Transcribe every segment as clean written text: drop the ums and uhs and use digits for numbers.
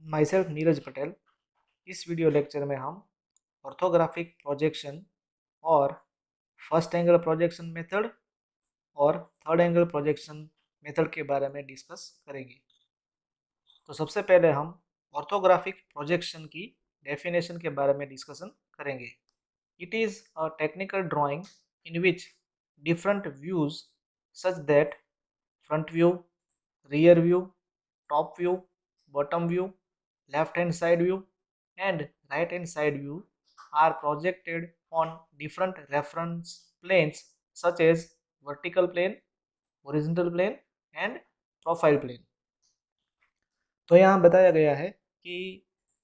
My self Neeraj Patel. इस video lecture में हम ऑर्थोग्राफिक प्रोजेक्शन और फर्स्ट एंगल प्रोजेक्शन मेथड और थर्ड एंगल प्रोजेक्शन मेथड के बारे में डिस्कस करेंगे। तो सबसे पहले हम ऑर्थोग्राफिक प्रोजेक्शन की डेफिनेशन के बारे में डिस्कशन करेंगे। It is a technical drawing in which different views such that front view, rear view, top view, bottom view, left hand side view and right hand side view are projected on different reference planes such as vertical plane, horizontal plane and profile plane। तो यहाँ बताया गया है कि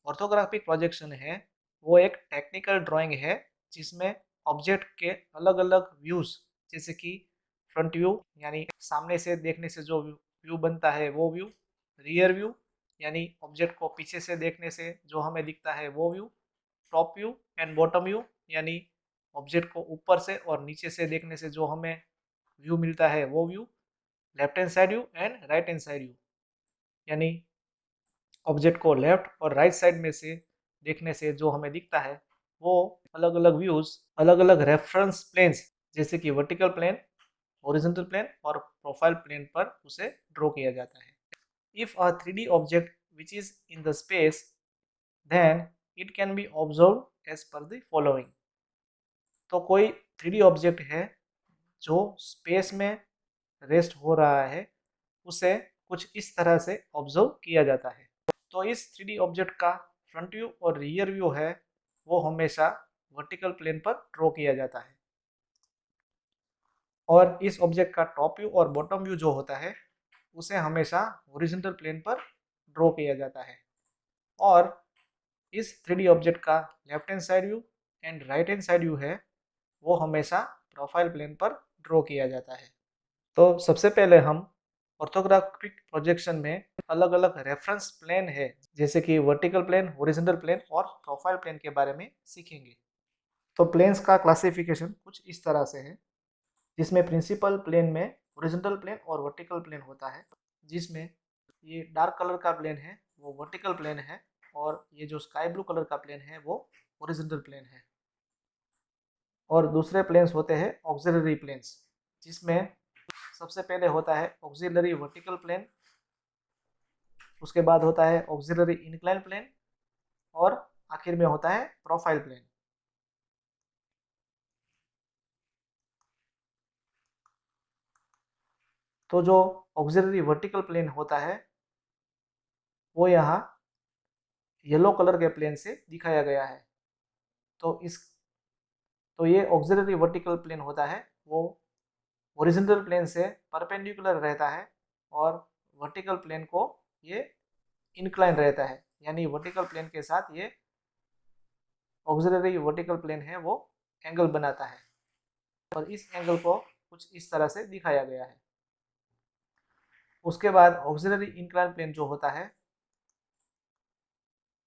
orthographic projection है वो एक technical drawing है जिसमें ऑब्जेक्ट के अलग अलग व्यूज जैसे कि फ्रंट व्यू यानी सामने से देखने से जो व्यू बनता है वो व्यू, रियर व्यू यानी ऑब्जेक्ट को पीछे से देखने से जो हमें दिखता है वो view, top view and bottom view यानी ऑब्जेक्ट को ऊपर से और नीचे से देखने से जो हमें व्यू मिलता है वो view, left hand side view and right hand side view यानी ऑब्जेक्ट को लेफ्ट और राइट साइड में से देखने से जो हमें दिखता है वो अलग अलग व्यूज अलग अलग रेफरेंस प्लेन्स जैसे कि वर्टिकल प्लेन, हॉरिजॉन्टल प्लेन और प्रोफाइल प्लेन पर उसे ड्रॉ किया जाता है। If a 3D object which is in the space then it can be observe as per the following. तो कोई 3D ऑब्जेक्ट है जो स्पेस में रेस्ट हो रहा है उसे कुछ इस तरह से ऑब्जर्व किया जाता है। तो इस 3D ऑब्जेक्ट का फ्रंट व्यू और रियर व्यू है वो हमेशा वर्टिकल प्लेन पर ड्रॉ किया जाता है और इस ऑब्जेक्ट का टॉप व्यू और बॉटम व्यू जो होता है उसे हमेशा हॉरिजॉन्टल प्लेन पर ड्रॉ किया जाता है और इस 3D ऑब्जेक्ट का left hand side view and right hand side view है वो हमेशा प्रोफाइल प्लेन पर ड्रॉ किया जाता है। तो सबसे पहले हम ऑर्थोग्राफिक प्रोजेक्शन में अलग अलग रेफरेंस प्लेन है जैसे कि वर्टिकल प्लेन, हॉरिजॉन्टल प्लेन और प्रोफाइल प्लेन के बारे में सीखेंगे। तो प्लेन्स का क्लासिफिकेशन कुछ इस तरह से है जिसमें प्रिंसिपल प्लेन में हॉरिजॉन्टल प्लेन और वर्टिकल प्लेन होता है, जिसमें ये डार्क कलर का प्लेन है वो वर्टिकल प्लेन है और ये जो स्काई ब्लू कलर का प्लेन है वो हॉरिजॉन्टल प्लेन है। और दूसरे प्लेन्स होते हैं ऑक्सिलरी प्लेन्स जिसमें सबसे पहले होता है ऑक्सिलरी वर्टिकल प्लेन, उसके बाद होता है ऑक्सिलरी इंक्लाइन प्लेन और आखिर में होता है प्रोफाइल प्लेन। तो जो ऑक्सिलरी वर्टिकल प्लेन होता है वो यहाँ येलो कलर के प्लेन से दिखाया गया है। तो इस तो ये ऑक्सिलरी वर्टिकल प्लेन होता है वो हॉरिजॉन्टल प्लेन से परपेंडिकुलर रहता है और वर्टिकल प्लेन को ये इंक्लाइन रहता है यानी वर्टिकल प्लेन के साथ ये ऑक्सिलरी वर्टिकल प्लेन है वो एंगल बनाता है और इस एंगल को कुछ इस तरह से दिखाया गया है। उसके बाद ऑक्सिलरी इंक्लाइन प्लेन जो होता है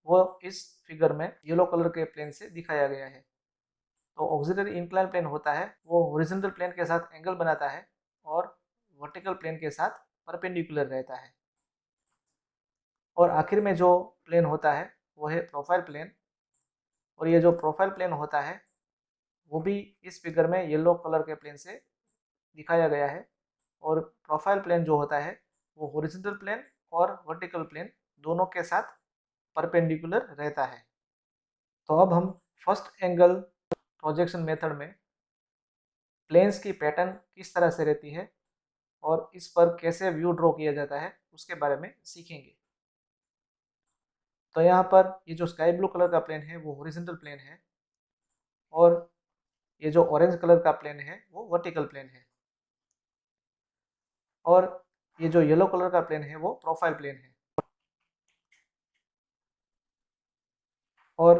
वो इस फिगर में येलो कलर के प्लेन से दिखाया गया है। तो ऑक्सिलरी इंक्लाइन प्लेन होता है वो हॉरिजॉन्टल प्लेन के साथ एंगल बनाता है और वर्टिकल प्लेन के साथ परपेंडिकुलर रहता है। और आखिर में जो प्लेन होता है वो है प्रोफाइल प्लेन और ये जो प्रोफाइल प्लेन होता है वो भी इस फिगर में येलो कलर के प्लेन से दिखाया गया है और प्रोफाइल प्लेन जो होता है वो हॉरिजॉन्टल प्लेन और वर्टिकल प्लेन दोनों के साथ परपेंडिकुलर रहता है। तो अब हम फर्स्ट एंगल प्रोजेक्शन मेथड में प्लेन्स की पैटर्न किस तरह से रहती है और इस पर कैसे व्यू ड्रॉ किया जाता है उसके बारे में सीखेंगे। तो यहाँ पर ये जो स्काई ब्लू कलर का प्लेन है वो हॉरिजॉन्टल प्लेन है और ये जो ऑरेंज कलर का प्लेन है वो वर्टिकल प्लेन है और ये जो येलो कलर का प्लेन है वो प्रोफाइल प्लेन है। और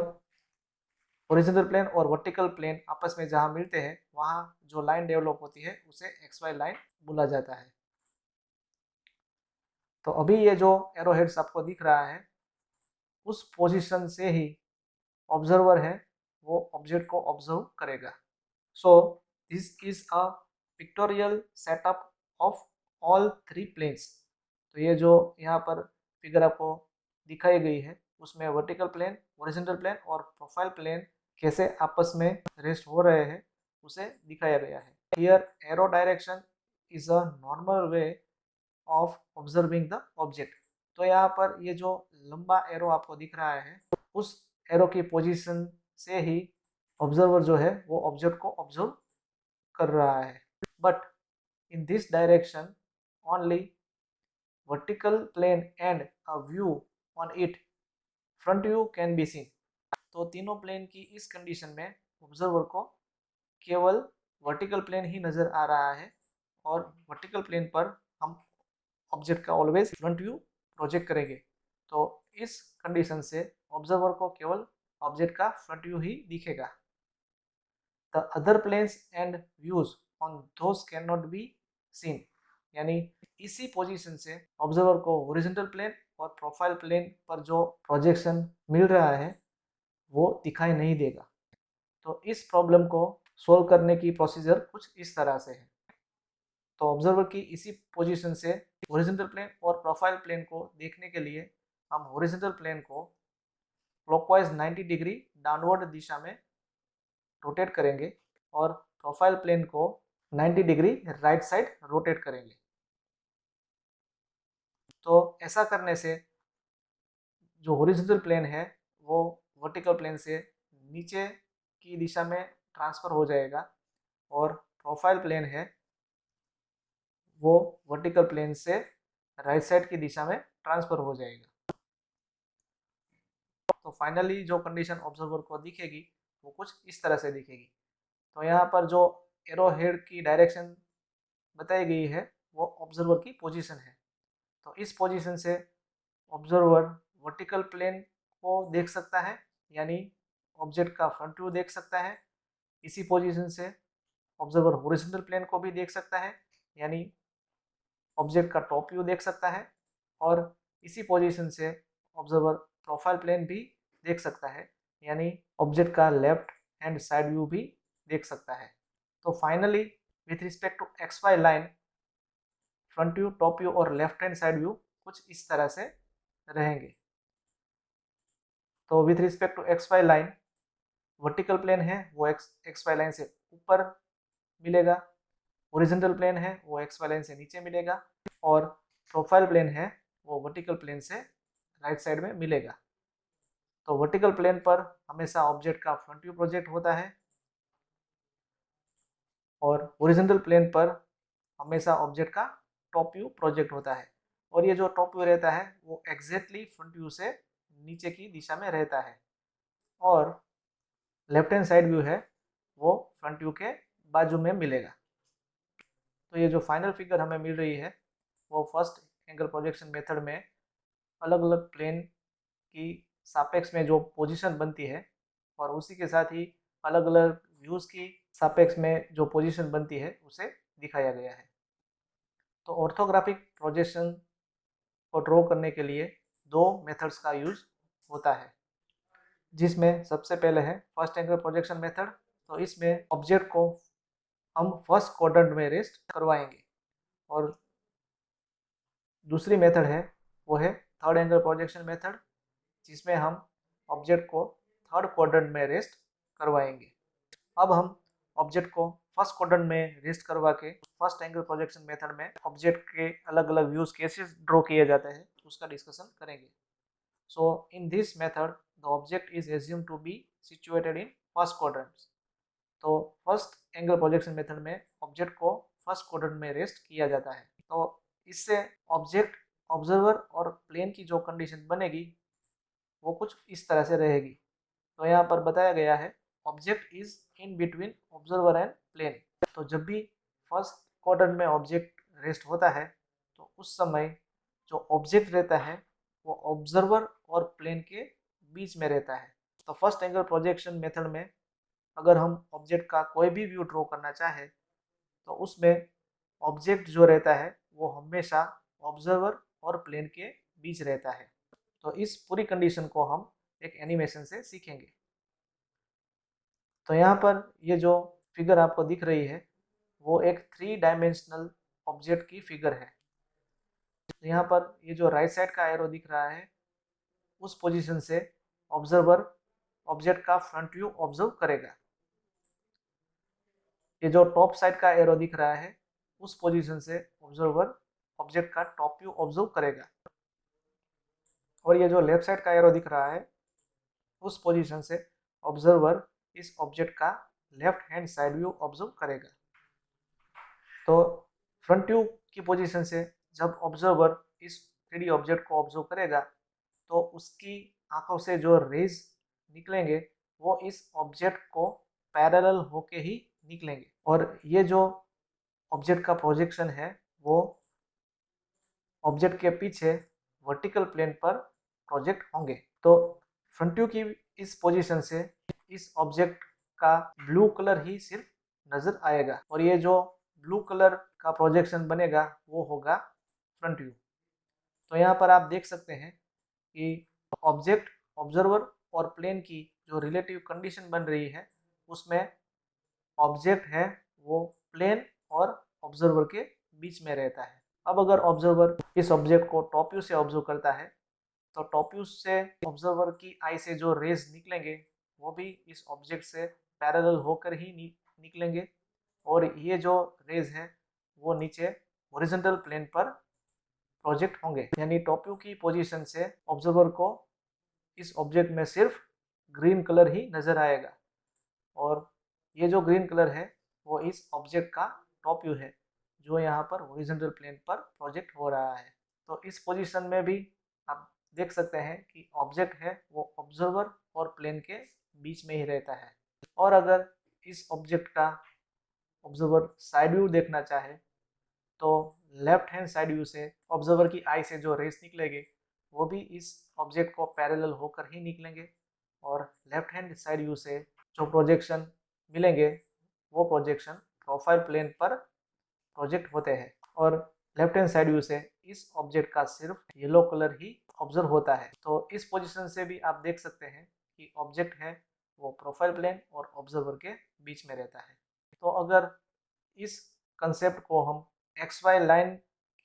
हॉरिजॉन्टल प्लेन और वर्टिकल प्लेन आपस में जहाँ मिलते हैं वहाँ जो लाइन डेवलप होती है उसे एक्स वाई लाइन बोला जाता है। तो अभी ये जो एरो हेड्स आपको दिख रहा है उस पोजीशन से ही ऑब्जर्वर है वो ऑब्जेक्ट को ऑब्जर्व करेगा। So this is a pictorial setup of all three planes. तो ये जो यहाँ पर फिगर आपको दिखाई गई है उसमें वर्टिकल प्लेन, हॉरिजॉन्टल प्लेन और प्रोफाइल प्लेन कैसे आपस में रेस्ट हो रहे हैं उसे दिखाया गया है। Here arrow direction is a normal way of observing the object. तो यहाँ पर ये जो लंबा एरो आपको दिख रहा है उस एरो की पोजीशन से ही ऑब्जर्वर जो है वो ऑब्जेक्ट को ऑब्जर्व कर रहा है। But in this direction only vertical plane and a view on it front view can be seen. तो तीनों प्लेन की इस कंडीशन में ऑब्जर्वर को केवल वर्टिकल प्लेन ही नजर आ रहा है और वर्टिकल प्लेन पर हम ऑब्जेक्ट का ऑलवेज फ्रंट व्यू प्रोजेक्ट करेंगे। तो इस कंडीशन से ऑब्जर्वर को केवल ऑब्जेक्ट का फ्रंट व्यू ही दिखेगा। The other planes and views on those can not be seen. यानी इसी पोजीशन से ऑब्जर्वर को हॉरिजॉन्टल प्लेन और प्रोफाइल प्लेन पर जो प्रोजेक्शन मिल रहा है वो दिखाई नहीं देगा। तो इस प्रॉब्लम को सोल्व करने की प्रोसीजर कुछ इस तरह से है। तो ऑब्जर्वर की इसी पोजीशन से हॉरिजॉन्टल प्लेन और प्रोफाइल प्लेन को देखने के लिए हम हॉरिजॉन्टल प्लेन को क्लॉकवाइज 90 डिग्री डाउनवर्ड दिशा में रोटेट करेंगे और प्रोफाइल प्लेन को 90 डिग्री राइट साइड रोटेट करेंगे। तो ऐसा करने से जो हॉरिजॉन्टल प्लेन है वो वर्टिकल प्लेन से नीचे की दिशा में ट्रांसफर हो जाएगा और प्रोफाइल प्लेन है वो वर्टिकल प्लेन से राइट साइड की दिशा में ट्रांसफर हो जाएगा। तो फाइनली जो कंडीशन ऑब्जर्वर को दिखेगी वो कुछ इस तरह से दिखेगी। तो यहाँ पर जो एरो हेड की डायरेक्शन बताई गई है वो ऑब्जर्वर की पोजीशन है। तो इस पोजीशन से ऑब्जर्वर वर्टिकल प्लेन को देख सकता है यानी ऑब्जेक्ट का फ्रंट व्यू देख सकता है। इसी पोजीशन से ऑब्जर्वर हॉरिजॉन्टल प्लेन को भी देख सकता है यानी ऑब्जेक्ट का टॉप व्यू देख सकता है और इसी पोजीशन से ऑब्जर्वर प्रोफाइल प्लेन भी देख सकता है यानी ऑब्जेक्ट का लेफ्ट हैंड साइड व्यू भी देख सकता है। तो finally with respect to X Y line front view, top view और लेफ्ट हैंड साइड व्यू कुछ इस तरह से रहेंगे। तो with respect to X Y line vertical plane है वो एक्स वाई लाइन से ऊपर मिलेगा, हॉरिजॉन्टल प्लेन है वो एक्स वाई लाइन से नीचे मिलेगा और प्रोफाइल प्लेन है वो वर्टिकल प्लेन से राइट साइड में मिलेगा। तो वर्टिकल प्लेन पर हमेशा ऑब्जेक्ट का फ्रंट व्यू प्रोजेक्ट होता है और हॉरिजॉन्टल प्लेन पर हमेशा ऑब्जेक्ट का टॉप व्यू प्रोजेक्ट होता है और ये जो टॉप व्यू रहता है वो एग्जैक्टली फ्रंट व्यू से नीचे की दिशा में रहता है और लेफ्ट हैंड साइड व्यू है वो फ्रंट व्यू के बाजू में मिलेगा। तो ये जो फाइनल फिगर हमें मिल रही है वो फर्स्ट एंगल प्रोजेक्शन मेथड में अलग अलग प्लेन की सापेक्ष में जो पोजीशन बनती है और उसी के साथ ही अलग अलग व्यूज की सापेक्ष में जो पोजीशन बनती है उसे दिखाया गया है। तो ऑर्थोग्राफिक प्रोजेक्शन को ड्रॉ करने के लिए दो मेथड्स का यूज होता है जिसमें सबसे पहले है फर्स्ट एंगल प्रोजेक्शन मेथड। तो इसमें ऑब्जेक्ट को हम फर्स्ट क्वाड्रेंट में रेस्ट करवाएंगे और दूसरी मेथड है वो है थर्ड एंगल प्रोजेक्शन मेथड जिसमें हम ऑब्जेक्ट को थर्ड क्वाड्रेंट में रेस्ट करवाएंगे। अब हम ऑब्जेक्ट को फर्स्ट क्वाड्रेंट में रेस्ट करवा के फर्स्ट एंगल प्रोजेक्शन मेथड में ऑब्जेक्ट के अलग अलग व्यूज कैसे ड्रॉ किए जाते हैं उसका डिस्कशन करेंगे। So in this method the object is assumed to be situated in first quadrant. तो फर्स्ट एंगल प्रोजेक्शन मेथड में ऑब्जेक्ट को फर्स्ट क्वाड्रेंट में रेस्ट किया जाता है। तो इससे ऑब्जेक्ट, ऑब्जर्वर और प्लेन की जो कंडीशन बनेगी वो कुछ इस तरह से रहेगी। तो यहाँ पर बताया गया है object is in between observer and plane. तो जब भी फर्स्ट क्वाड्रेंट में ऑब्जेक्ट रेस्ट होता है तो उस समय जो ऑब्जेक्ट रहता है वो ऑब्जर्वर और प्लेन के बीच में रहता है। तो फर्स्ट एंगल प्रोजेक्शन मेथड में अगर हम ऑब्जेक्ट का कोई भी व्यू ड्रॉ करना चाहे तो उसमें ऑब्जेक्ट जो रहता है वो हमेशा ऑब्जर्वर और प्लेन के बीच रहता है। तो इस पूरी कंडीशन को हम एक एनिमेशन से सीखेंगे। तो यहाँ पर ये जो फिगर आपको दिख रही है वो एक 3 डायमेंशनल ऑब्जेक्ट की फिगर है। यहाँ पर ये जो राइट साइड का एरो दिख रहा है उस पोजीशन से ऑब्जर्वर ऑब्जेक्ट का फ्रंट व्यू ऑब्जर्व करेगा। ये जो टॉप साइड का एरो दिख रहा है उस पोजीशन से ऑब्जर्वर ऑब्जेक्ट का टॉप व्यू ऑब्जर्व करेगा, और ये जो लेफ्ट साइड का एरो दिख रहा है उस पोजीशन से ऑब्जर्वर इस ऑब्जेक्ट का left hand side view observe करेगा। तो फ्रंट व्यू की पोजीशन से जब ऑब्जर्वर इस 3D ऑब्जेक्ट को ऑब्जर्व करेगा तो उसकी आंखों से जो रेज निकलेंगे वो इस ऑब्जेक्ट को पैरेलल होके ही निकलेंगे, और ये जो ऑब्जेक्ट का प्रोजेक्शन है वो ऑब्जेक्ट के पीछे वर्टिकल प्लेन पर प्रोजेक्ट होंगे। तो फ्रंट व्यू की इस पोजीशन से इस ऑब्जेक्ट का ब्लू कलर ही सिर्फ नजर आएगा, और ये जो ब्लू कलर का प्रोजेक्शन बनेगा वो होगा फ्रंट व्यू। तो यहाँ पर आप देख सकते हैं कि ऑब्जेक्ट, ऑब्जर्वर और प्लेन की जो रिलेटिव कंडीशन बन रही है उसमें ऑब्जेक्ट है वो प्लेन और ऑब्जर्वर के बीच में रहता है। अब अगर ऑब्जर्वर इस ऑब्जेक्ट को टॉप व्यू से ऑब्जर्व करता है तो टॉप व्यू से ऑब्जर्वर की आई से जो रेज निकलेंगे वो भी इस ऑब्जेक्ट से पैरेलल होकर ही निकलेंगे, और ये जो रेज है वो नीचे हॉरिजॉन्टल प्लेन पर प्रोजेक्ट होंगे। यानी टॉप व्यू की पोजीशन से ऑब्जर्वर को इस ऑब्जेक्ट में सिर्फ ग्रीन कलर ही नजर आएगा, और ये जो ग्रीन कलर है वो इस ऑब्जेक्ट का टॉप व्यू है जो यहाँ पर हॉरिजॉन्टल प्लेन पर प्रोजेक्ट हो रहा है। तो इस पोजीशन में भी आप देख सकते हैं कि ऑब्जेक्ट है वो ऑब्जर्वर और प्लेन के बीच में ही रहता है, और अगर इस ऑब्जेक्ट का ऑब्जर्वर साइड व्यू देखना चाहे तो लेफ्ट हैंड साइड व्यू से ऑब्जर्वर की आई से जो रेस निकलेंगे वो भी इस ऑब्जेक्ट को पैरेलल होकर ही निकलेंगे, और लेफ्ट हैंड साइड व्यू से जो प्रोजेक्शन मिलेंगे वो प्रोजेक्शन प्रोफाइल प्लेन पर प्रोजेक्ट होते हैं, और लेफ्ट हैंड साइड व्यू से इस ऑब्जेक्ट का सिर्फ येलो कलर ही ऑब्जर्व होता है। तो इस पोजीशन से भी आप देख सकते हैं कि ऑब्जेक्ट है वो प्रोफाइल प्लेन और ऑब्जर्वर के बीच में रहता है। तो अगर इस कंसेप्ट को हम एक्स वाई लाइन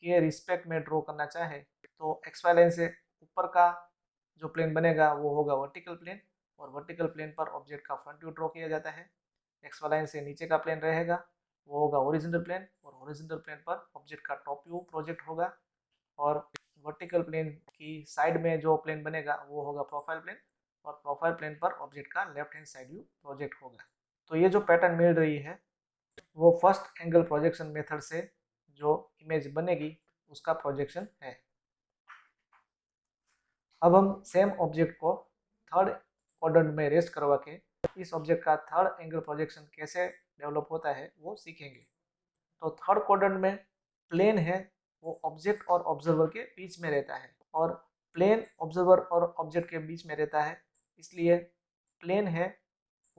के रिस्पेक्ट में ड्रॉ करना चाहे तो एक्स वाई लाइन से ऊपर का जो प्लेन बनेगा वो होगा वर्टिकल प्लेन, और वर्टिकल प्लेन पर ऑब्जेक्ट का फ्रंट व्यू ड्रॉ किया जाता है। एक्स वाई लाइन से नीचे का प्लेन रहेगा वो होगा हॉरिजॉन्टल प्लेन, और हॉरिजॉन्टल प्लेन पर ऑब्जेक्ट का टॉप व्यू प्रोजेक्ट होगा, और वर्टिकल प्लेन की साइड में जो प्लेन बनेगा वो होगा प्रोफाइल प्लेन, और प्रोफाइल प्लेन पर ऑब्जेक्ट का left hand side view project होगा। तो ये जो पैटर्न मिल रही है वो फर्स्ट एंगल प्रोजेक्शन मेथड से जो इमेज बनेगी उसका प्रोजेक्शन है। अब हम सेम ऑब्जेक्ट को थर्ड क्वाड्रेंट में रेस्ट करवा के इस ऑब्जेक्ट का थर्ड एंगल प्रोजेक्शन कैसे डेवलप होता है वो सीखेंगे। तो थर्ड क्वाड्रेंट में प्लेन है वो ऑब्जेक्ट और ऑब्जर्वर के बीच में रहता है, और प्लेन ऑब्जर्वर और ऑब्जेक्ट के बीच में रहता है इसलिए प्लेन है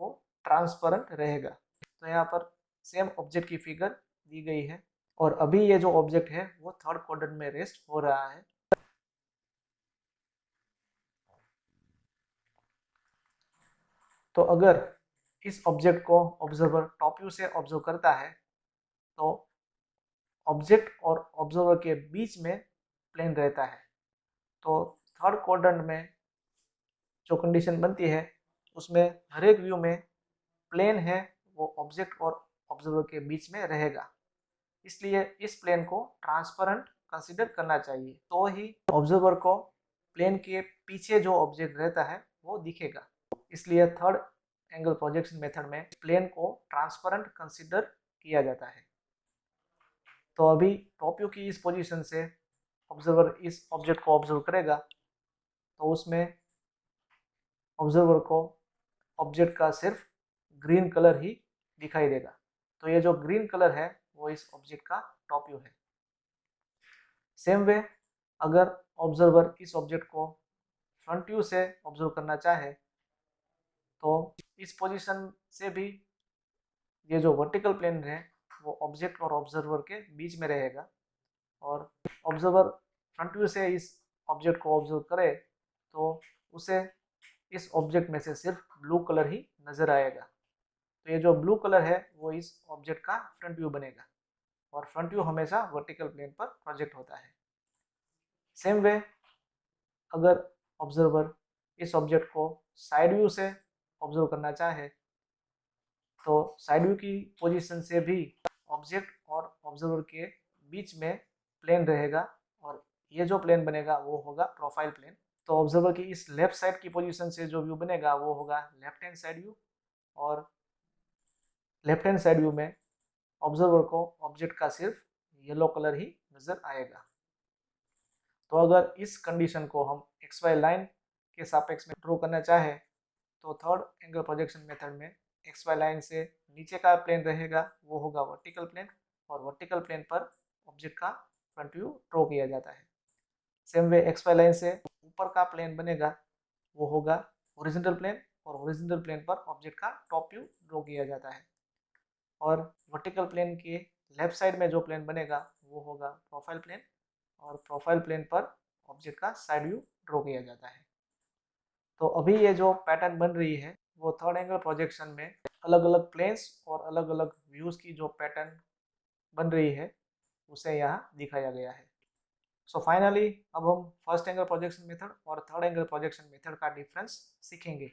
वो ट्रांसपेरेंट रहेगा। तो यहाँ पर सेम ऑब्जेक्ट की फिगर दी गई है, और अभी ये जो ऑब्जेक्ट है वो थर्ड क्वाड्रेंट में रेस्ट हो रहा है। तो अगर इस ऑब्जेक्ट को ऑब्जर्वर टॉप व्यू से ऑब्जर्व करता है तो ऑब्जेक्ट और ऑब्जर्वर के बीच में प्लेन रहता है। तो थर्ड क्वाड्रेंट में जो कंडीशन बनती है उसमें हर एक व्यू में प्लेन है वो ऑब्जेक्ट और ऑब्जर्वर के बीच में रहेगा, इसलिए इस प्लेन को ट्रांसपेरेंट कंसीडर करना चाहिए तो ही ऑब्जर्वर को प्लेन के पीछे जो ऑब्जेक्ट रहता है वो दिखेगा। इसलिए थर्ड एंगल प्रोजेक्शन मेथड में प्लेन को ट्रांसपेरेंट कंसीडर किया जाता है। तो अभी टॉप व्यू की इस पोजीशन से ऑब्जर्वर इस ऑब्जेक्ट को ऑब्जर्व करेगा तो उसमें ऑब्जर्वर को ऑब्जेक्ट का सिर्फ ग्रीन कलर ही दिखाई देगा। तो ये जो ग्रीन कलर है वो इस ऑब्जेक्ट का टॉप व्यू है। सेम वे अगर ऑब्जर्वर इस ऑब्जेक्ट को फ्रंट व्यू से ऑब्जर्व करना चाहे तो इस पोजीशन से भी ये जो वर्टिकल प्लेन है वो ऑब्जेक्ट और ऑब्जर्वर के बीच में रहेगा, और ऑब्जर्वर फ्रंट व्यू से इस ऑब्जेक्ट को ऑब्जर्व करे तो उसे इस ऑब्जेक्ट में से सिर्फ ब्लू कलर ही नजर आएगा। तो ये जो ब्लू कलर है वो इस ऑब्जेक्ट का फ्रंट व्यू बनेगा, और फ्रंट व्यू हमेशा वर्टिकल प्लेन पर प्रोजेक्ट होता है। सेम वे अगर ऑब्जर्वर इस ऑब्जेक्ट को साइड व्यू से ऑब्जर्व करना चाहे तो साइड व्यू की पोजीशन से भी ऑब्जेक्ट और ऑब्जर्वर के बीच में प्लेन रहेगा और ये जो प्लेन बनेगा वो होगा प्रोफाइल प्लेन। तो ऑब्जर्वर की इस लेफ्ट साइड की पोजीशन से जो व्यू बनेगा वो होगा लेफ्ट हैंड साइड व्यू और लेफ्ट हैंड साइड व्यू में ऑब्जर्वर को ऑब्जेक्ट का सिर्फ येलो कलर ही नजर आएगा। तो अगर इस कंडीशन को हम एक्स वाई लाइन के सापेक्ष में ड्रॉ करना चाहे तो थर्ड एंगल प्रोजेक्शन मेथड में एक्स वाई लाइन से नीचे का प्लेन रहेगा वो होगा वर्टिकल प्लेन और वर्टिकल प्लेन पर ऑब्जेक्ट का फ्रंट व्यू ड्रॉ किया जाता है। Same way X Y line से ऊपर का प्लेन बनेगा वो होगा हॉरिजॉन्टल प्लेन और हॉरिजॉन्टल प्लेन पर ऑब्जेक्ट का टॉप व्यू ड्रॉ किया जाता है और वर्टिकल प्लेन के लेफ्ट साइड में जो प्लेन बनेगा वो होगा प्रोफाइल प्लेन और प्रोफाइल प्लेन पर ऑब्जेक्ट का साइड व्यू ड्रॉ किया जाता है। तो अभी ये जो पैटर्न बन रही है वो थर्ड एंगल प्रोजेक्शन में अलग अलग प्लेन्स और अलग अलग व्यूज की जो पैटर्न बन रही है उसे यहाँ दिखाया गया है। सो फाइनली अब हम फर्स्ट एंगल प्रोजेक्शन मेथड और थर्ड एंगल प्रोजेक्शन मेथड का डिफरेंस सीखेंगे।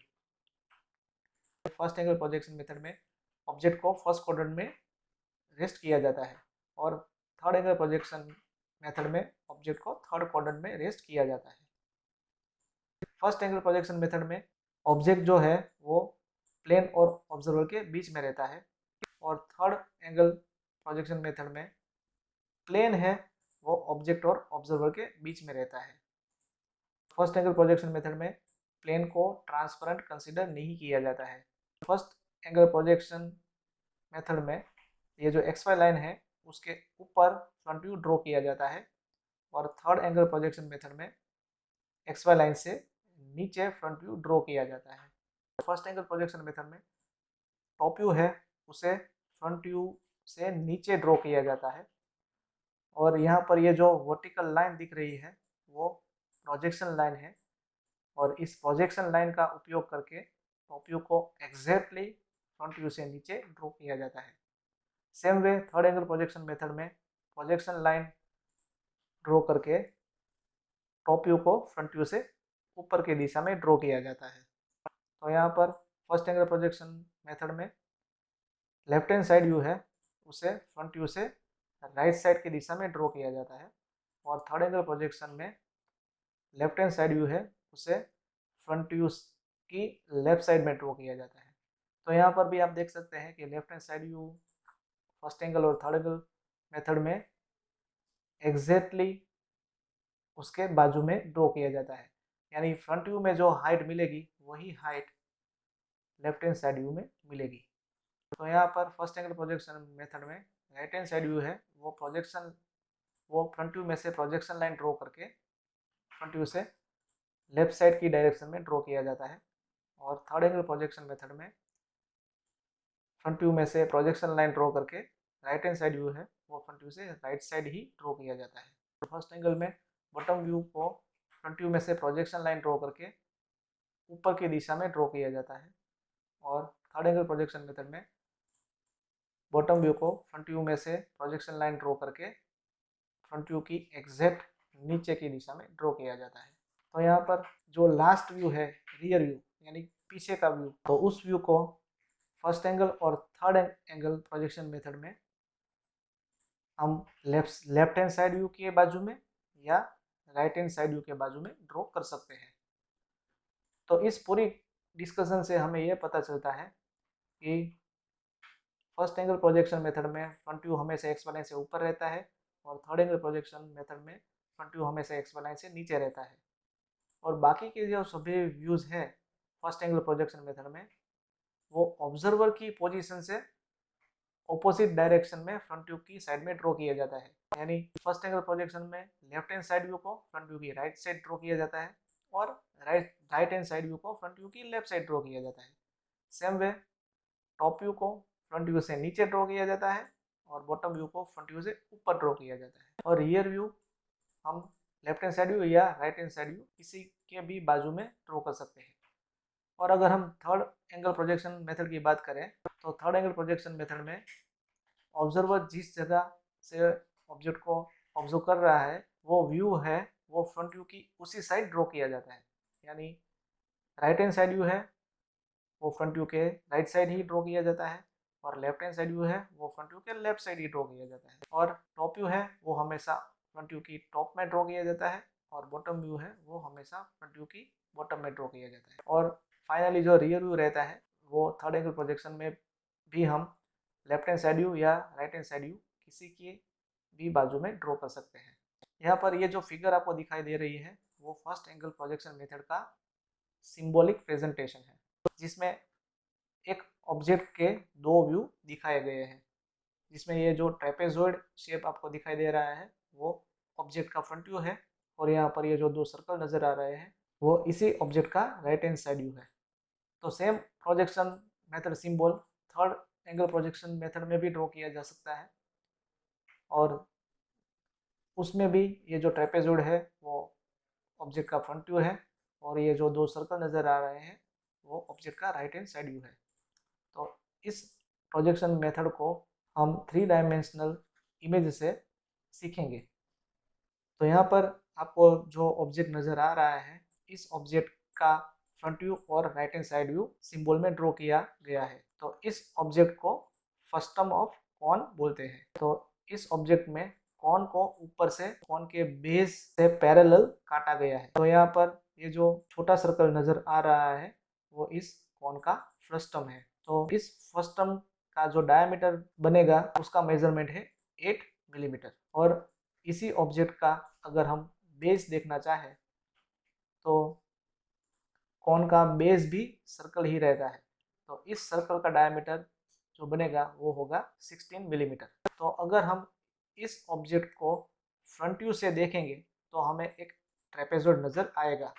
फर्स्ट एंगल प्रोजेक्शन मेथड में ऑब्जेक्ट को फर्स्ट क्वाड्रेंट में रेस्ट किया जाता है और थर्ड एंगल प्रोजेक्शन मेथड में ऑब्जेक्ट को थर्ड क्वाड्रेंट में रेस्ट किया जाता है। फर्स्ट एंगल प्रोजेक्शन मेथड में ऑब्जेक्ट जो है वो प्लेन और ऑब्जर्वर के बीच में रहता है और थर्ड एंगल प्रोजेक्शन मेथड में प्लेन है वो ऑब्जेक्ट और ऑब्जर्वर के बीच में रहता है। फर्स्ट एंगल प्रोजेक्शन मेथड में प्लेन को ट्रांसपेरेंट कंसीडर नहीं किया जाता है। फर्स्ट एंगल प्रोजेक्शन मेथड में ये जो एक्स वाई लाइन है उसके ऊपर फ्रंट व्यू ड्रॉ किया जाता है और थर्ड एंगल प्रोजेक्शन मेथड में एक्स वाई लाइन से नीचे फ्रंट व्यू ड्रॉ किया जाता है। फर्स्ट एंगल प्रोजेक्शन मेथड में टॉप व्यू है उसे फ्रंट व्यू से नीचे ड्रॉ किया जाता है और यहाँ पर ये जो वर्टिकल लाइन दिख रही है वो प्रोजेक्शन लाइन है और इस प्रोजेक्शन लाइन का उपयोग करके टॉप व्यू को एग्जैक्टली फ्रंट व्यू से नीचे ड्रॉ किया जाता है। सेम वे थर्ड एंगल प्रोजेक्शन मेथड में प्रोजेक्शन लाइन ड्रॉ करके टॉप व्यू को फ्रंट व्यू से ऊपर की दिशा में ड्रॉ किया जाता है। तो यहाँ पर फर्स्ट एंगल प्रोजेक्शन मेथड में लेफ्ट हैंड साइड व्यू है उसे फ्रंट व्यू से राइट साइड की दिशा में ड्रॉ किया जाता है और थर्ड एंगल प्रोजेक्शन में लेफ्ट हैंड साइड व्यू है उसे फ्रंट व्यू की लेफ्ट साइड में ड्रॉ किया जाता है। तो यहाँ पर भी आप देख सकते हैं कि left hand side view first angle और थर्ड एंगल मेथड में एग्जैक्टली उसके बाजू में ड्रॉ किया जाता है, यानी फ्रंट व्यू में जो हाइट मिलेगी वही height left hand side view में मिलेगी। तो यहाँ पर फर्स्ट एंगल प्रोजेक्शन मेथड में राइट हैंड साइड व्यू है वो फ्रंट व्यू में से प्रोजेक्शन लाइन ड्रॉ करके फ्रंट व्यू से लेफ्ट साइड की डायरेक्शन में ड्रॉ किया जाता है और थर्ड एंगल प्रोजेक्शन मेथड में फ्रंट व्यू में से प्रोजेक्शन लाइन ड्रॉ करके राइट हैंड साइड व्यू है वो फ्रंट व्यू से राइट साइड ही ड्रॉ किया जाता है। तो फर्स्ट एंगल में बॉटम व्यू को फ्रंट व्यू में से प्रोजेक्शन लाइन ड्रॉ करके ऊपर की दिशा में ड्रॉ किया जाता है और थर्ड एंगल प्रोजेक्शन मेथड में बॉटम व्यू को फ्रंट व्यू में से प्रोजेक्शन लाइन ड्रॉ करके फ्रंट व्यू की एग्जैक्ट नीचे की दिशा में ड्रॉ किया जाता है। तो यहाँ पर जो लास्ट व्यू है रियर व्यू यानी पीछे का व्यू, तो उस व्यू को फर्स्ट एंगल और थर्ड एंगल प्रोजेक्शन मेथड में हम लेफ्ट हैंड साइड व्यू के बाजू में या राइट हैंड साइड व्यू के बाजू में ड्रॉ कर सकते हैं। तो इस पूरी डिस्कशन से हमें यह पता चलता है कि फर्स्ट एंगल प्रोजेक्शन मेथड में फ्रंट व्यू हमेशा एक्स वाई लाइन से ऊपर रहता है और थर्ड एंगल प्रोजेक्शन मेथड में फ्रंट व्यू हमेशा एक्स वाई लाइन से नीचे रहता है और बाकी के जो सभी व्यूज है फर्स्ट एंगल प्रोजेक्शन मेथड में वो ऑब्जर्वर की पोजीशन से ऑपोजिट डायरेक्शन में फ्रंट व्यू की साइड में ड्रॉ किया जाता है। यानी फर्स्ट एंगल प्रोजेक्शन में लेफ्ट हैंड साइड व्यू को फ्रंट व्यू की राइट साइड ड्रॉ किया जाता है और राइट हैंड साइड व्यू को फ्रंट व्यू की लेफ्ट साइड ड्रॉ किया जाता है। सेम वे टॉप व्यू को फ्रंट व्यू से नीचे ड्रॉ किया जाता है और बॉटम व्यू को फ्रंट व्यू से ऊपर ड्रॉ किया जाता है और रियर व्यू हम लेफ्ट हैंड साइड व्यू या राइट हैंड साइड व्यू किसी के भी बाजू में ड्रॉ कर सकते हैं। और अगर हम थर्ड एंगल प्रोजेक्शन मेथड की बात करें तो थर्ड एंगल प्रोजेक्शन मेथड में ऑब्जर्वर जिस जगह से ऑब्जेक्ट को ऑब्जर्व कर रहा है वो व्यू है वो फ्रंट व्यू की उसी साइड ड्रॉ किया जाता है। यानी राइट हैंड साइड व्यू है वो फ्रंट व्यू के राइट साइड ही ड्रॉ किया जाता है, और लेफ्ट हैंड साइड व्यू है वो फ्रंट व्यू के लेफ्ट साइड ही ड्रॉ किया जाता है, और टॉप व्यू है वो हमेशा फ्रंट व्यू की टॉप में ड्रॉ किया जाता है, और बॉटम व्यू है वो हमेशा फ्रंट व्यू की बॉटम में ड्रॉ किया जाता है। और फाइनली जो रियर व्यू रहता है वो थर्ड एंगल प्रोजेक्शन में भी हम लेफ्ट हैंड साइड व्यू या राइट हैंड साइड व्यू किसी की भी बाजू में ड्रॉ कर सकते हैं। यहाँ पर ये जो फिगर आपको दिखाई दे रही है वो फर्स्ट एंगल प्रोजेक्शन मेथड का सिंबॉलिक प्रेजेंटेशन है, जिसमें एक ऑब्जेक्ट के दो व्यू दिखाए गए हैं, जिसमें ये जो ट्रेपेजॉइड शेप आपको दिखाई दे रहा है वो ऑब्जेक्ट का फ्रंट व्यू है, और यहाँ पर ये जो दो सर्कल नजर आ रहे हैं वो इसी ऑब्जेक्ट का राइट हैंड साइड व्यू है। तो same projection method symbol third angle projection method में भी ड्रॉ किया जा सकता है, और उसमें भी ये जो ट्रेपेजॉइड है वो ऑब्जेक्ट का फ्रंट व्यू है, और ये जो दो सर्कल नज़र आ रहे हैं वो ऑब्जेक्ट का राइट हैंड साइड व्यू है। तो इस प्रोजेक्शन मेथड को हम 3 डायमेंशनल इमेज से सीखेंगे। तो यहाँ पर आपको जो ऑब्जेक्ट नज़र आ रहा है इस ऑब्जेक्ट का फ्रंट व्यू और right hand side view symbol में ड्रॉ किया गया है। तो इस ऑब्जेक्ट को फर्स्टम ऑफ कॉन बोलते हैं। तो इस ऑब्जेक्ट में कॉन को ऊपर से कॉन के बेस से पैरेलल काटा गया है। तो यहाँ पर ये जो छोटा सर्कल नजर आ रहा है वो इस कॉन का फ्रस्टम है। तो इस फ्रस्टम का जो डायमीटर बनेगा उसका मेजरमेंट है 8 मिलीमीटर, और इसी ऑब्जेक्ट का अगर हम बेस देखना चाहें तो कॉन का बेस भी सर्कल ही रहता है। तो इस सर्कल का डायमीटर जो बनेगा वो होगा 16 मिलीमीटर। तो अगर हम इस ऑब्जेक्ट को फ्रंट व्यू से देखेंगे तो हमें एक ट्रेपेजॉइड नज़र आएगा।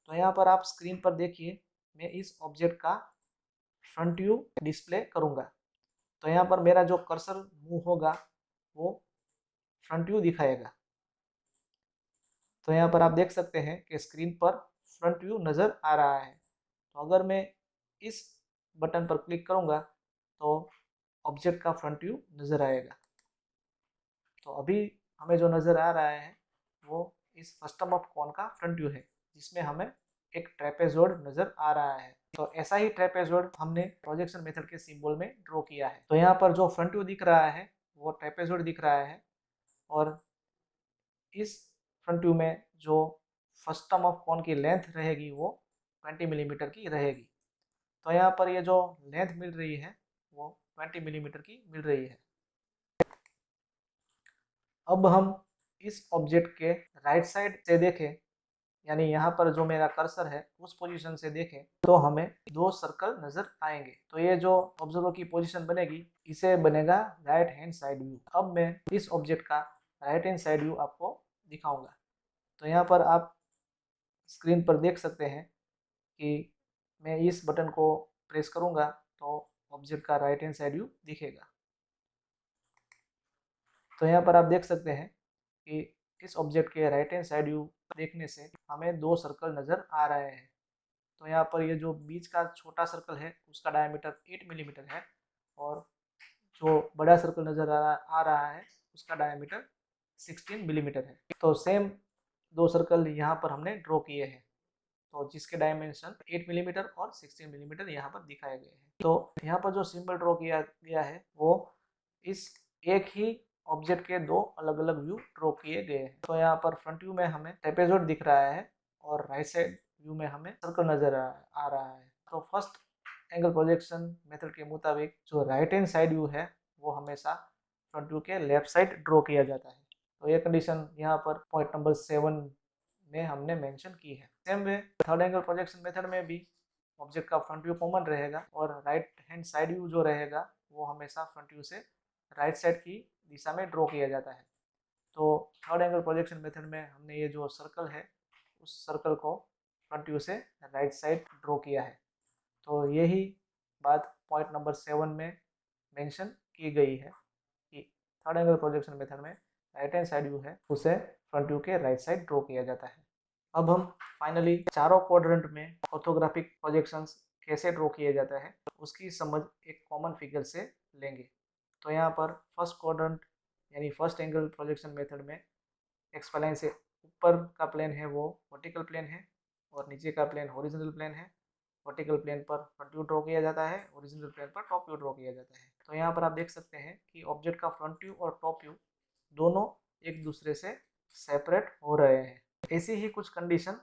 तो यहाँ पर आप स्क्रीन पर देखिए, मैं इस ऑब्जेक्ट का फ्रंट व्यू डिस्प्ले करूँगा। तो यहाँ पर मेरा जो कर्सर मूव होगा वो फ्रंट व्यू दिखाएगा। तो यहाँ पर आप देख सकते हैं कि स्क्रीन पर फ्रंट व्यू नज़र आ रहा है। तो अगर मैं इस बटन पर क्लिक करूँगा तो ऑब्जेक्ट का फ्रंट व्यू नज़र आएगा। तो अभी हमें जो नज़र आ रहा है वो इस कस्टम ऑफ कॉन का फ्रंट व्यू है, जिसमें हमें एक ट्रेपेजॉइड नज़र आ रहा है। तो ऐसा ही ट्रेपेजॉइड हमने प्रोजेक्शन मेथड के सिंबल में ड्रॉ किया है। तो यहाँ पर जो फ्रंट व्यू दिख रहा है वो ट्रेपेजॉइड दिख रहा है, और इस फ्रंट व्यू में जो फर्स्ट टर्म ऑफ कॉन की लेंथ रहेगी वो 20 मिलीमीटर की रहेगी। तो यहाँ पर ये जो लेंथ मिल रही है वो 20 मिलीमीटर की मिल रही है। अब हम इस ऑब्जेक्ट के राइट साइड से देखें, यानी यहाँ पर जो मेरा कर्सर है उस पोजीशन से देखें तो हमें दो सर्कल नजर आएंगे। तो ये जो ऑब्जर्वर की पोजीशन बनेगी इसे बनेगा राइट हैंड साइड व्यू। अब मैं इस ऑब्जेक्ट का राइट हैंड साइड व्यू आपको दिखाऊंगा। तो यहाँ पर आप स्क्रीन पर देख सकते हैं कि मैं इस बटन को प्रेस करूंगा तो ऑब्जेक्ट का राइट हैंड साइड व्यू दिखेगा। तो यहाँ पर आप देख सकते हैं कि इस ऑब्जेक्ट के राइट हैंड साइड व्यू देखने से हमें दो सर्कल नज़र आ रहे हैं। तो यहाँ पर ये जो बीच का छोटा सर्कल है उसका डायमीटर 8 मिलीमीटर है, और जो बड़ा सर्कल नज़र आ रहा है उसका डायमीटर 16 मिलीमीटर है। तो सेम दो सर्कल यहाँ पर हमने ड्रॉ किए हैं, तो जिसके डायमेंशन 8 मिलीमीटर और 16 मिलीमीटर यहाँ पर दिखाए गए हैं। तो यहाँ पर जो सिंबल ड्रॉ किया गया है वो इस एक ही ऑब्जेक्ट के दो अलग अलग व्यू ड्रॉ किए गए हैं। तो यहाँ पर फ्रंट व्यू में हमें ट्रेपेजॉइड दिख रहा है और राइट साइड व्यू में हमें सर्कल नजर आ रहा है। तो फर्स्ट एंगल प्रोजेक्शन मेथड के मुताबिक जो राइट हैंड साइड व्यू है वो हमेशा फ्रंट व्यू के लेफ्ट साइड ड्रॉ किया जाता है। तो ये कंडीशन यहाँ पर पॉइंट नंबर 7 में हमने मेंशन की है। सेम वे थर्ड एंगल प्रोजेक्शन मेथड में भी ऑब्जेक्ट का फ्रंट व्यू कॉमन रहेगा, और राइट हैंड साइड व्यू जो रहेगा वो हमेशा फ्रंट व्यू से राइट साइड की दिशा में ड्रॉ किया जाता है। तो थर्ड एंगल प्रोजेक्शन मेथड में हमने ये जो सर्कल है उस सर्कल को फ्रंट व्यू से राइट साइड ड्रॉ किया है। तो यही बात पॉइंट नंबर 7 में मेंशन की गई है कि थर्ड एंगल प्रोजेक्शन मेथड में राइट हैंड साइड व्यू है उसे फ्रंट व्यू के राइट साइड ड्रॉ किया जाता है। अब हम फाइनली चारों क्वाड्रेंट में ऑर्थोग्राफिक प्रोजेक्शंस कैसे ड्रॉ किए जाता है उसकी समझ एक कॉमन फिगर से लेंगे। तो यहाँ पर फर्स्ट क्वाड्रेंट यानी फर्स्ट एंगल प्रोजेक्शन मेथड में एक्स प्लेन से ऊपर का प्लेन है वो वर्टिकल प्लेन है, और नीचे का प्लेन हॉरिजॉन्टल प्लेन है। वर्टिकल प्लेन पर फ्रंट व्यू ड्रॉ किया जाता है, हॉरिजॉन्टल प्लेन पर टॉप व्यू ड्रॉ किया जाता है। तो यहाँ पर आप देख सकते हैं कि ऑब्जेक्ट का फ्रंट व्यू और टॉप व्यू दोनों एक दूसरे से सेपरेट हो रहे हैं। ऐसी ही कुछ कंडीशन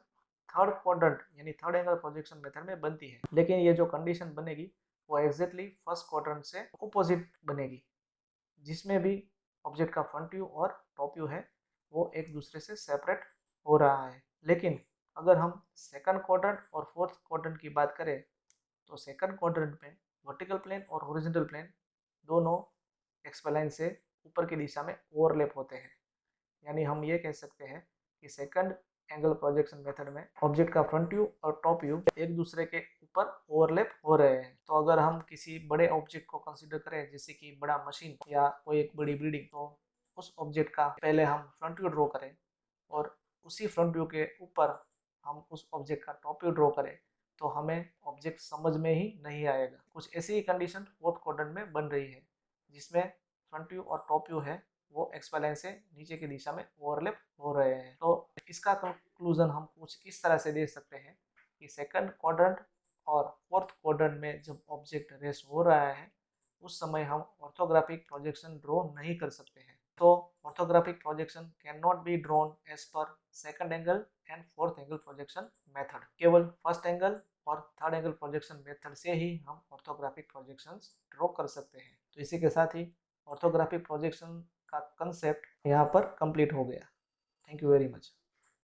थर्ड क्वाड्रेंट यानी थर्ड एंगल प्रोजेक्शन मेथड में बनती है, लेकिन ये जो कंडीशन बनेगी वो एग्जैक्टली फर्स्ट क्वाड्रेंट से ऑपोजिट बनेगी, जिसमें भी ऑब्जेक्ट का फ्रंट व्यू और टॉप व्यू है वो एक दूसरे से सेपरेट हो रहा है। लेकिन अगर हम सेकंड क्वाड्रेंट और फोर्थ क्वाड्रेंट की बात करें तो सेकंड क्वाड्रेंट में वर्टिकल प्लेन और हॉरिजॉन्टल प्लेन दोनों एक्स लाइन से ऊपर की दिशा में ओवरलैप होते हैं। यानी हम ये कह सकते हैं कि सेकंड एंगल प्रोजेक्शन मेथड में ऑब्जेक्ट का फ्रंट व्यू और टॉप व्यू एक दूसरे के ऊपर ओवरलैप हो रहे हैं। तो अगर हम किसी बड़े ऑब्जेक्ट को कंसीडर करें जैसे कि बड़ा मशीन या कोई एक बड़ी बिल्डिंग, तो उस ऑब्जेक्ट का पहले हम फ्रंट व्यू ड्रॉ करें और उसी फ्रंट व्यू के ऊपर हम उस ऑब्जेक्ट का टॉप व्यू ड्रॉ करें तो हमें ऑब्जेक्ट समझ में ही नहीं आएगा। कुछ ऐसी ही कंडीशन फोर्थ क्वाड्रेंट में बन रही है, जिसमें फ्रंट व्यू और टॉप व्यू है वो एक्स वाई लाइन से नीचे की दिशा में ओवरलैप हो रहे हैं। तो इसका कंक्लूजन हम कुछ इस तरह से दे सकते हैं कि सेकंड क्वाड्रेंट और फोर्थ क्वाड्रेंट में जब ऑब्जेक्ट रेस्ट हो रहा है उस समय हम ऑर्थोग्राफिक प्रोजेक्शन ड्रॉ नहीं कर सकते हैं। तो orthographic projection can not be drawn as per second angle and fourth angle projection method. केवल फर्स्ट एंगल और थर्ड एंगल प्रोजेक्शन मेथड से ही हम ऑर्थोग्राफिक प्रोजेक्शंस ड्रॉ कर सकते हैं। तो इसी के साथ ही ऑर्थोग्राफिक प्रोजेक्शन का कंसेप्ट यहाँ पर कंप्लीट हो गया। Thank you very much.